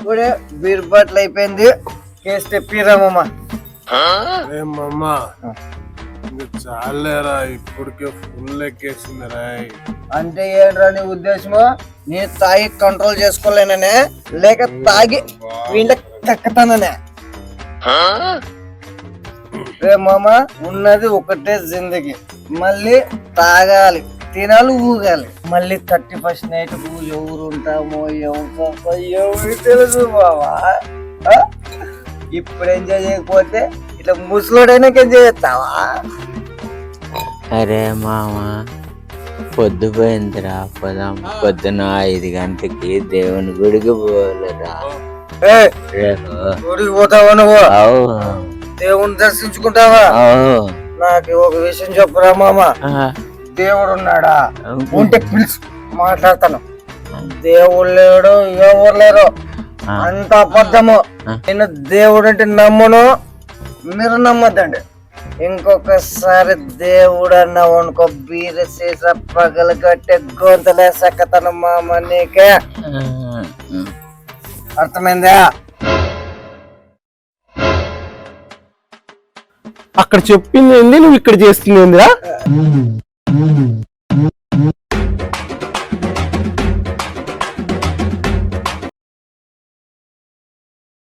ఇప్పుడే beer bottle అయిపోయింది. Case తెప్పిరామమ్మా. ఏమమ్మా చాలేరా, ఇప్పటికే ఫుల్ ఎక్కేసిందిరా. అంటే ఏంట్రా నీ ఉద్దేశము? నేను తాగి కంట్రోల్ చేసుకోలేననే, లేక తాగి వీళ్ళకి కక్కతాననే? రే మామ, ఉన్నది ఒకటే జిందగీ. మళ్ళీ తాగాలి, తినాలి, ఊగాలి. మళ్ళీ 31st నైట్ ఎవరు ఉంటామో ఎవరు తెలుసు బావా. ఇప్పుడు ఎంజాయ్ చేయకపోతే ఇట్లా ముసలోడైనాక ఎంజాయ్ చేస్తావా? అరే మామ, పొద్దుపోయిందిరా, పోదాం. పొద్దున 5 గంటలకి దేవుని గుడికి పోవాలిరా. గుడికి పోతావా నువ్వు? అవు దేవుని దర్శించుకుంటావా? నాకు ఒక విషయం చెప్పురా మామ. దేవుడు ఉన్నాడా? ఉంటే పిలిచి మాట్లాడతాను. దేవుడు లేడు, ఎవరు లేరు, అంత అబద్ధము. నేను దేవుడు అంటే నమ్మను, మీరు నమ్మద్దండి. ఇంకొకసారి దేవుడు అన్నావు అనుకో, బీర సీస పగలు కట్టే గొంతలే సక్కతను మామ. నీకే అర్థమైందా? అక్కడ చెప్పింది ఏంది, నువ్వు ఇక్కడ చేస్తుంది ఏందిరా?